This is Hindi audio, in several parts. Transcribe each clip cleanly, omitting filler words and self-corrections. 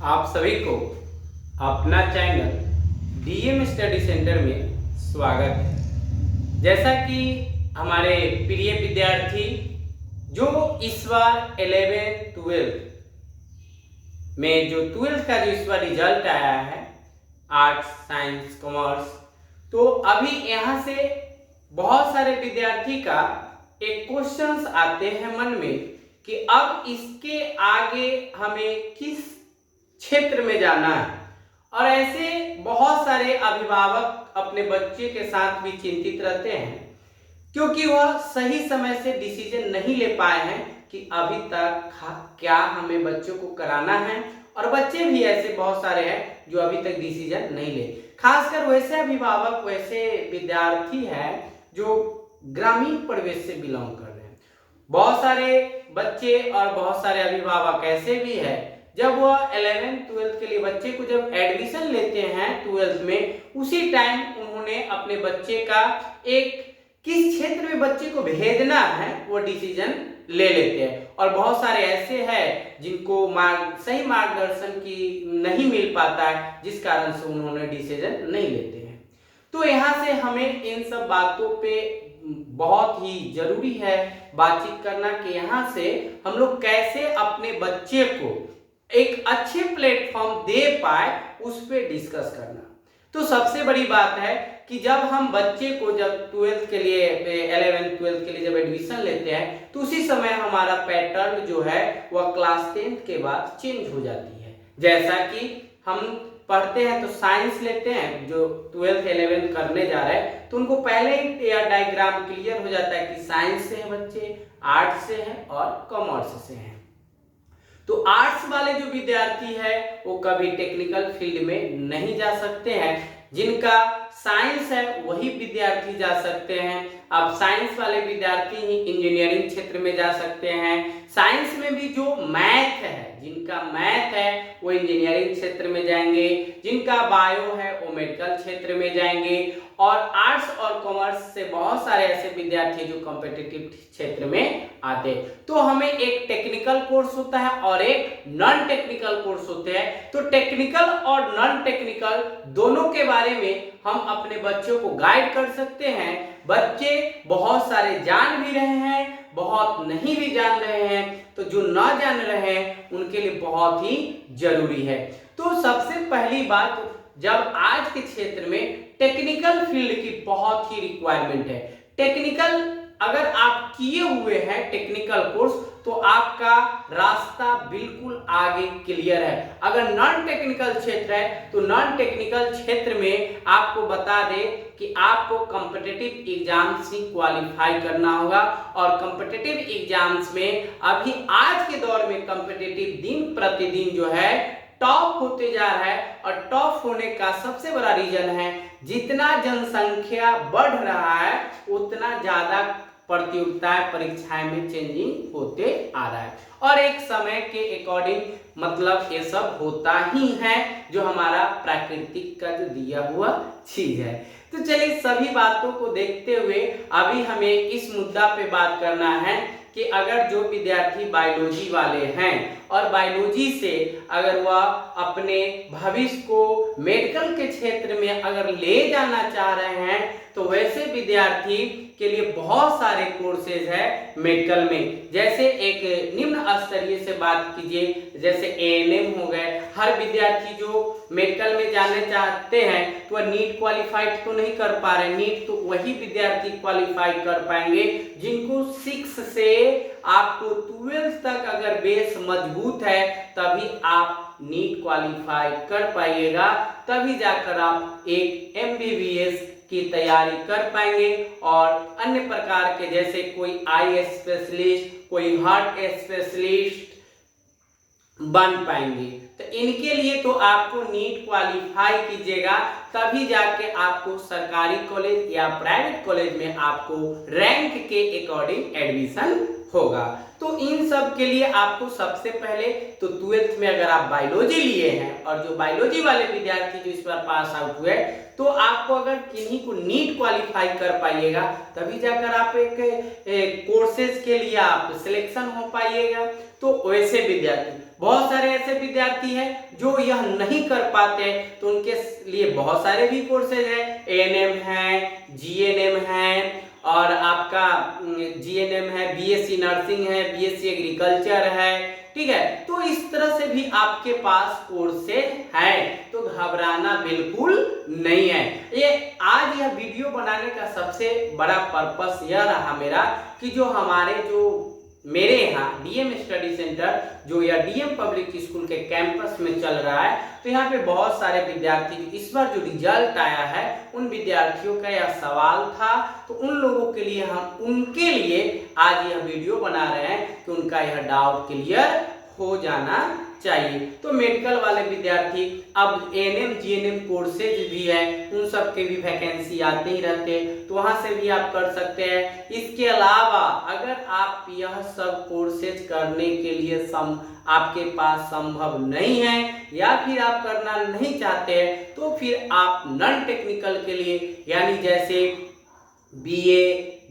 आप सभी को अपना चैनल डीएम स्टडी सेंटर में स्वागत है। जैसा कि हमारे प्रिय विद्यार्थी जो इस बार 11th-12th में जो 12th का जो इस बार रिजल्ट आया है, आर्ट्स, साइंस, कॉमर्स, तो अभी यहाँ से बहुत सारे विद्यार्थी का एक क्वेश्चंस आते हैं मन में कि अब इसके आगे हमें किस क्षेत्र में जाना है। और ऐसे बहुत सारे अभिभावक अपने बच्चे के साथ भी चिंतित रहते हैं क्योंकि वह सही समय से डिसीजन नहीं ले पाए हैं कि अभी तक क्या हमें बच्चों को कराना है। और बच्चे भी ऐसे बहुत सारे हैं जो अभी तक डिसीजन नहीं ले, खासकर वैसे अभिभावक, वैसे विद्यार्थी हैं जो ग्रामीण परिवेश से बिलोंग कर रहे हैं। बहुत सारे बच्चे और बहुत सारे अभिभावक ऐसे भी हैं जब वह 11th-12th के लिए बच्चे को जब एडमिशन लेते हैं 12th में, उसी टाइम उन्होंने अपने बच्चे का एक किस क्षेत्र में बच्चे को भेजना है वो डिसीजन ले लेते हैं। और बहुत सारे ऐसे हैं जिनको सही मार्गदर्शन की नहीं मिल पाता है, जिस कारण से उन्होंने डिसीजन नहीं लेते हैं। तो यहाँ से हमें इन सब बातों पे बहुत ही जरूरी है बातचीत करना कि यहाँ से हम लोग कैसे अपने बच्चे को एक अच्छे प्लेटफॉर्म दे पाए, उस पर डिस्कस करना। तो सबसे बड़ी बात है कि जब हम बच्चे को जब 12th के लिए 11th-12th के लिए जब एडमिशन लेते हैं तो उसी समय हमारा पैटर्न जो है वह क्लास 10th के बाद चेंज हो जाती है। जैसा कि हम पढ़ते हैं तो साइंस लेते हैं, जो 12th-11th करने जा रहे हैं तो उनको पहले ही डायग्राम क्लियर हो जाता है कि साइंस से है बच्चे, आर्ट्स से है और कॉमर्स से है। तो आर्ट्स वाले जो विद्यार्थी है वो कभी टेक्निकल फील्ड में नहीं जा सकते हैं, जिनका साइंस है वही विद्यार्थी जा सकते हैं। अब साइंस वाले विद्यार्थी ही इंजीनियरिंग क्षेत्र में जा सकते हैं। साइंस में भी जो मैथ है, जिनका मैथ है वो इंजीनियरिंग क्षेत्र में जाएंगे, जिनका बायो है वो मेडिकल क्षेत्र में जाएंगे। और आर्ट्स और कॉमर्स से बहुत सारे ऐसे विद्यार्थी जो कॉम्पिटिटिव क्षेत्र में आते हैं। तो हमें एक टेक्निकल कोर्स होता है और एक नॉन टेक्निकल कोर्स होते हैं। तो टेक्निकल और नॉन टेक्निकल दोनों के बारे में हम अपने बच्चों को गाइड कर सकते हैं। बच्चे बहुत सारे जान भी रहे हैं, बहुत नहीं भी जान रहे हैं, तो जो ना जान रहे हैं उनके लिए बहुत ही जरूरी है। तो सबसे पहली बात, जब आज के क्षेत्र में टेक्निकल फील्ड की बहुत ही रिक्वायरमेंट है। टेक्निकल अगर आप किए हुए हैं टेक्निकल कोर्स तो आपका रास्ता बिल्कुल आगे क्लियर है। अगर नॉन टेक्निकल क्षेत्र है तो नॉन टेक्निकल क्षेत्र में आपको बता दे कि आपको कॉम्पिटिटिव एग्जाम्स ही क्वालिफाई करना होगा। और कॉम्पिटिटिव एग्जाम्स में अभी आज के दौर में कॉम्पिटिटिव दिन प्रतिदिन जो है टॉप होते जा रहा है। और टॉप होने का सबसे बड़ा रीजन है, जितना जनसंख्या बढ़ रहा है उतना ज्यादा प्रतियोगिताएं, परीक्षाएं में चेंजिंग होते आ रहा है। और एक समय के अकॉर्डिंग मतलब ये सब होता ही है, जो हमारा प्राकृतिक का जो दिया हुआ चीज है। तो चलिए सभी बातों को देखते हुए अभी हमें इस मुद्दा पे बात करना है कि अगर जो विद्यार्थी बायोलॉजी वाले हैं और बायोलॉजी से अगर वह अपने भविष्य को मेडिकल के क्षेत्र में अगर ले जाना चाह रहे हैं तो वैसे विद्यार्थी के लिए बहुत सारे कोर्सेज है मेडिकल में। जैसे एक निम्न स्तरीय से बात कीजिए, जैसे एएनएम हो गए। हर विद्यार्थी जो मेडिकल में जाने चाहते हैं तो वह नीट क्वालिफाइड तो नहीं कर पा रहे। नीट तो वही विद्यार्थी क्वालिफाई कर पाएंगे जिनको 6 से आपको 12th तक अगर बेस मजबूत है, तभी आप नीट क्वालिफाई कर पाइएगा, तभी जाकर आप एक एमबीबीएस की तैयारी कर पाएंगे। और अन्य प्रकार के जैसे कोई आई स्पेशलिस्ट, कोई हार्ट स्पेशलिस्ट बन पाएंगे। तो इनके लिए तो आपको नीट क्वालिफाई कीजिएगा, तभी जाके आपको सरकारी कॉलेज या प्राइवेट कॉलेज में आपको रैंक के अकॉर्डिंग एडमिशन होगा। तो इन सब के लिए आपको सबसे पहले तो 12th में अगर आप बायोलॉजी लिए हैं और जो बायोलॉजी वाले विद्यार्थी जो इस बार पास आउट हुए तो आपको अगर किन्हीं को नीट क्वालिफाई कर पाइएगा तभी जाकर आप एक कोर्सेज के लिए आप सिलेक्शन हो पाइएगा। तो वैसे विद्यार्थी, बहुत सारे ऐसे विद्यार्थी हैं जो यह नहीं कर पाते, तो उनके लिए बहुत सारे भी कोर्सेज हैं, एएनएम है, जीएनएम है, और आपका जीएनएम है, बीएससी नर्सिंग है, बीएससी एग्रीकल्चर है, ठीक है। तो इस तरह से भी आपके पास कोर्सेज हैं, तो घबराना बिल्कुल नहीं है। ये आज यह वीडियो बनाने का सबसे बड़ा पर्पस यह रहा मेरा कि जो मेरे यहाँ डीएम स्टडी सेंटर जो या डीएम पब्लिक स्कूल के कैंपस में चल रहा है, तो यहाँ पे बहुत सारे विद्यार्थी इस बार जो रिजल्ट आया है उन विद्यार्थियों का यह सवाल था, तो उन लोगों के लिए हम उनके लिए आज यह वीडियो बना रहे हैं कि उनका यह डाउट क्लियर हो जाना चाहिए। तो मेडिकल वाले विद्यार्थी, अब एएनएम जीएनएम कोर्सेज भी है, उन सब के भी वैकेंसी आते ही रहते हैं, तो वहां से भी आप कर सकते हैं। इसके अलावा अगर आप यह सब कोर्सेज करने के लिए आपके पास संभव नहीं है या फिर आप करना नहीं चाहते हैं, तो फिर आप नॉन टेक्निकल के लिए यानी जैसे बीए,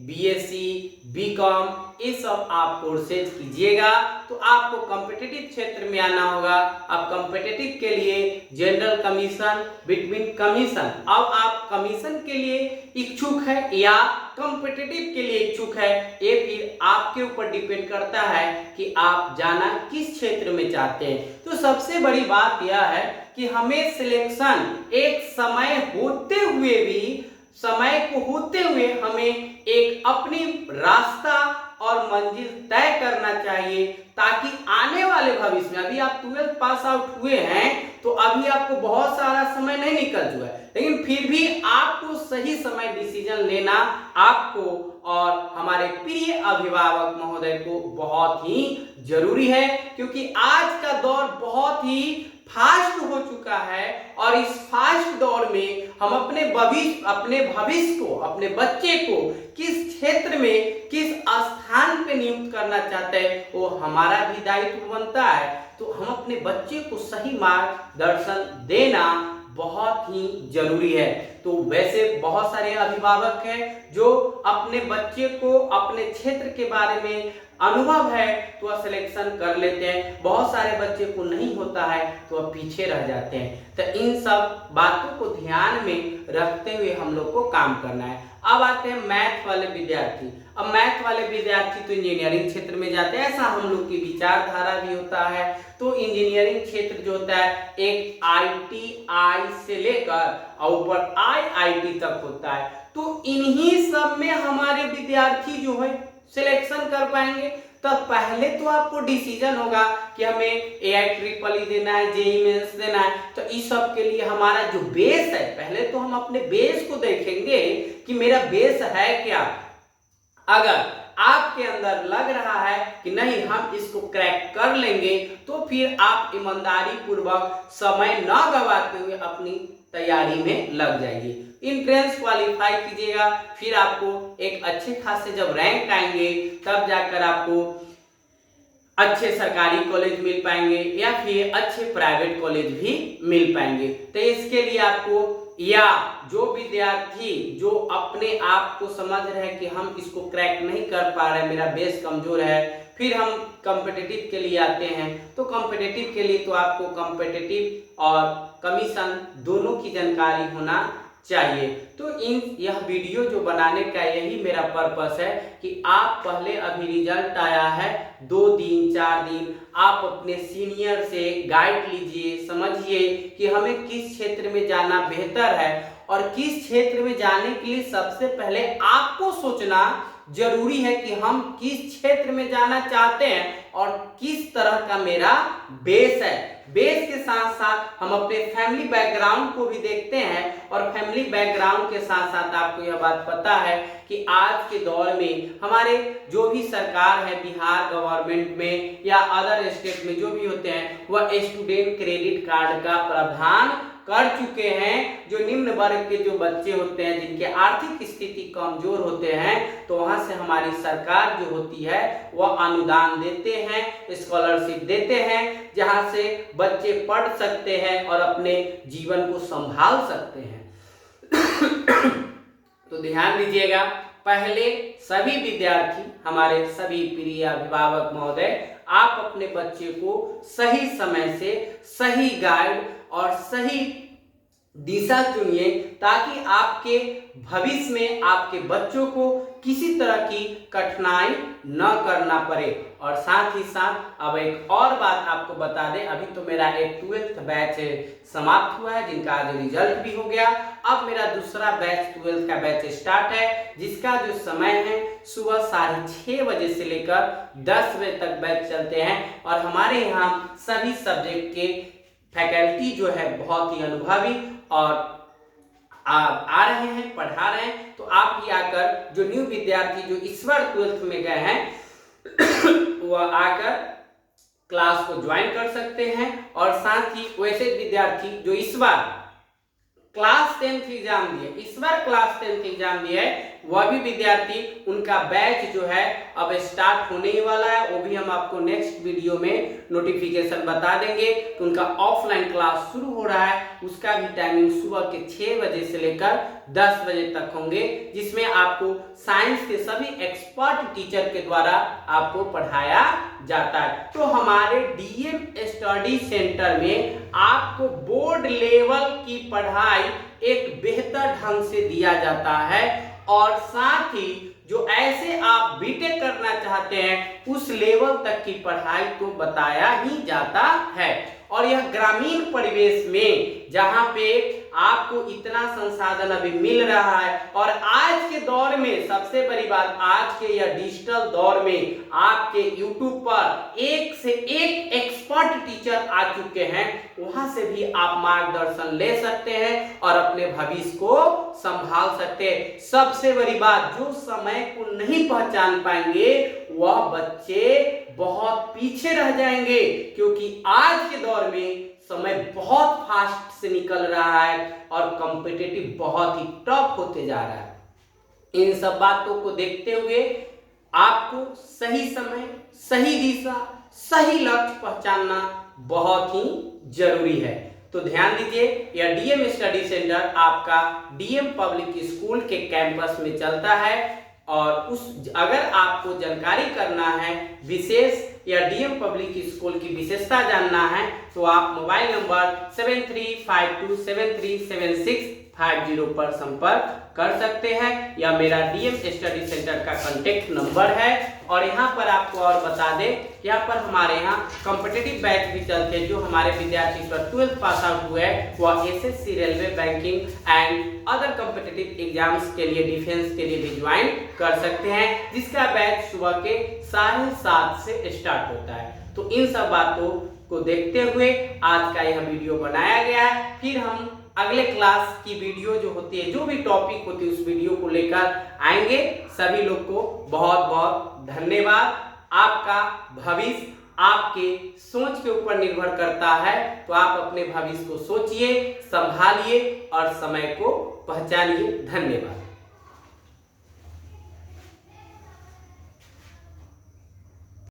बीएससी, बीकॉम, ये सब आप कोर्सेज कीजिएगा। तो आपको कॉम्पिटिटिव क्षेत्र में आना होगा। आप कॉम्पिटिटिव के लिए जनरल कमीशन, बिटवीन कमीशन, अब आप कमीशन के लिए इच्छुक है या कॉम्पिटिटिव के लिए इच्छुक है, ये फिर आपके ऊपर डिपेंड करता है कि आप जाना किस क्षेत्र में चाहते हैं। तो सबसे बड़ी बात यह है कि हमें सिलेक्शन एक समय होते हुए हमें एक अपनी रास्ता और मंजिल तय करना चाहिए, ताकि आने वाले भविष्य में, अभी आप 12th पास आउट हुए हैं तो अभी आपको बहुत सारा समय नहीं निकल चुका है, लेकिन फिर भी आपको सही समय डिसीजन लेना आपको और हमारे प्रिय अभिभावक महोदय को बहुत ही जरूरी है, क्योंकि आज का दौर बहुत ही फास्ट हो चुका है और इस फास्ट दौर में हम अपने भविष्य को, अपने बच्चे को किस क्षेत्र में, किस स्थान पे नियुक्त करना चाहते हैं, वो हमारा भी दायित्व बनता है। तो हम अपने बच्चे को सही मार्गदर्शन देना बहुत ही जरूरी है। तो वैसे बहुत सारे अभिभावक हैं जो अपने बच्चे को अपने क्षेत्र के बारे में अनुभव है तो वह सिलेक्शन कर लेते हैं, बहुत सारे बच्चे को नहीं होता है तो वह पीछे रह जाते हैं। तो इन सब बातों को ध्यान में रखते हुए हम लोग को काम करना है। अब आते हैं मैथ वाले विद्यार्थी। अब मैथ वाले विद्यार्थी तो इंजीनियरिंग क्षेत्र में जाते हैं, ऐसा हम लोग की विचारधारा भी होता है। तो इंजीनियरिंग क्षेत्र जो होता है एक ITI से लेकर और ऊपर IIT तक होता है। तो इन्हीं सब में हमारे विद्यार्थी जो है सिलेक्शन कर पाएंगे। तो पहले तो आपको डिसीजन होगा कि हमें AI-EEE देना है, JEE मेंस देना है। तो इस सब के लिए हमारा जो बेस है, पहले तो हम अपने बेस को देखेंगे कि मेरा बेस है क्या। अगर आपके अंदर लग रहा है कि नहीं हम इसको क्रैक कर लेंगे, तो फिर आप ईमानदारी पूर्वक समय न गवाते हुए अपनी तैयारी में लग जाइए। इंट्रेंस क्वालिफाई कीजिएगा, फिर आपको एक अच्छे खासे जब रैंक आएंगे तब जाकर आपको अच्छे सरकारी कॉलेज मिल पाएंगे या फिर अच्छे प्राइवेट कॉलेज भी मिल पाएंगे। तो इसके लिए आपको, या जो विद्यार्थी जो अपने आप को समझ रहे हैं कि हम इसको क्रैक नहीं कर पा रहे, मेरा बेस कमजोर है, फिर हम कॉम्पिटिटिव के लिए आते हैं। तो कॉम्पिटिटिव के लिए तो आपको कॉम्पिटिटिव और कमीशन दोनों की जानकारी होना चाहिए। तो यह वीडियो जो बनाने का यही मेरा पर्पस है कि आप पहले, अभी रिजल्ट आया है 2 दिन 4 दिन, आप अपने सीनियर से गाइड लीजिए, समझिए कि हमें किस क्षेत्र में जाना बेहतर है और किस क्षेत्र में जाने के लिए सबसे पहले आपको सोचना जरूरी है कि हम किस क्षेत्र में जाना चाहते हैं और किस तरह का मेरा बेस है। बेस के साथ साथ हम अपने फैमिली बैकग्राउंड को भी देखते हैं, और फैमिली बैकग्राउंड के साथ साथ आपको यह बात पता है कि आज के दौर में हमारे जो भी सरकार है, बिहार गवर्नमेंट में या अदर स्टेट में जो भी होते हैं, वह स्टूडेंट क्रेडिट कार्ड का प्रावधान कर चुके हैं। जो निम्न वर्ग के जो बच्चे होते हैं, जिनके आर्थिक स्थिति कमजोर होते हैं, तो वहां से हमारी सरकार जो होती है वह अनुदान देते हैं, स्कॉलरशिप देते हैं, जहां से बच्चे पढ़ सकते हैं और अपने जीवन को संभाल सकते हैं। तो ध्यान दीजिएगा, पहले सभी विद्यार्थी, हमारे सभी प्रिय अभिभावक महोदय, आप अपने बच्चे को सही समय से सही गाइड और सही दिशा चुनिए, ताकि आपके भविष्य में आपके बच्चों को किसी तरह की कठिनाई न करना पड़े। और साथ ही साथ अब एक और बात आपको बता दें, अभी तो मेरा एक 12th बैच समाप्त हुआ है, जिनका आज रिजल्ट भी हो गया। अब मेरा दूसरा बैच 12th का बैच स्टार्ट है, जिसका जो समय है सुबह 6:30 बजे से लेकर 10 बजे तक बैच चलते हैं। और हमारे यहाँ सभी सब्जेक्ट के फैकल्टी जो है बहुत ही अनुभवी और आ रहे हैं, पढ़ा रहे हैं। तो आप ही आकर, जो न्यू विद्यार्थी जो इस बार 12th में गए हैं वह आकर क्लास को ज्वाइन कर सकते हैं। और साथ ही वैसे विद्यार्थी जो इस बार क्लास 10th एग्जाम दिए, इस बार क्लास 10th एग्जाम दिए है, वह भी विद्यार्थी, उनका बैच जो है अब स्टार्ट होने ही वाला है। वो भी हम आपको नेक्स्ट वीडियो में नोटिफिकेशन बता देंगे। तो उनका ऑफलाइन क्लास शुरू हो रहा है, उसका भी टाइमिंग सुबह के 6 बजे से लेकर 10 बजे तक होंगे, जिसमें आपको साइंस के सभी एक्सपर्ट टीचर के द्वारा आपको पढ़ाया जाता है। तो हमारे डीएम स्टडी सेंटर में आपको बोर्ड लेवल की पढ़ाई एक बेहतर ढंग से दिया जाता है। और साथ ही जो ऐसे आप बीटेक करना चाहते हैं, उस लेवल तक की पढ़ाई तो बताया ही जाता है। और यह ग्रामीण परिवेश में, जहां पे आपको इतना संसाधन अभी मिल रहा है, और आज के दौर में सबसे बड़ी बात, आज के यह डिजिटल दौर में आपके YouTube पर एक से एक एक्सपर्ट टीचर आ चुके हैं, वहां से भी आप मार्गदर्शन ले सकते हैं और अपने भविष्य को संभाल सकते हैं। सबसे बड़ी बात, जो समय को नहीं पहचान पाएंगे वह बच्चे बहुत पीछे रह जाएंगे, क्योंकि आज के दौर में समय बहुत फास्ट से निकल रहा है और कॉम्पिटिटिव बहुत ही टफ होते जा रहा है। इन सब बातों को देखते हुए आपको सही समय, सही दिशा, सही लक्ष्य पहचानना बहुत ही जरूरी है। तो ध्यान दीजिए, यह डीएम स्टडी सेंटर आपका डीएम पब्लिक स्कूल के कैंपस में चलता है। और अगर आपको जानकारी करना है विशेष या डीएम पब्लिक स्कूल की विशेषता जानना है, तो आप मोबाइल नंबर 7352737650 पर संपर्क कर सकते हैं, या मेरा डीएम स्टडी सेंटर का कांटेक्ट नंबर है। और यहाँ पर आपको और बता दें, यहाँ पर हमारे यहाँ कॉम्पिटिटिव बैच भी चलते हैं। जो हमारे विद्यार्थी पर 12th पास आउट हुए हैं, वह SSC, railway, banking and other competitive exams के लिए, डिफेंस के लिए भी ज्वाइन कर सकते हैं, जिसका बैच सुबह के 7:30 से स्टार्ट होता है। तो इन सब बातों को देखते हुए आज का यह वीडियो बनाया गया है। फिर हम अगले क्लास की वीडियो जो होती है, जो भी टॉपिक होती है, उस वीडियो को लेकर आएंगे। सभी लोग को बहुत बहुत धन्यवाद। आपका भविष्य आपके सोच के ऊपर निर्भर करता है, तो आप अपने भविष्य को सोचिए, संभालिए और समय को पहचानिए। धन्यवाद।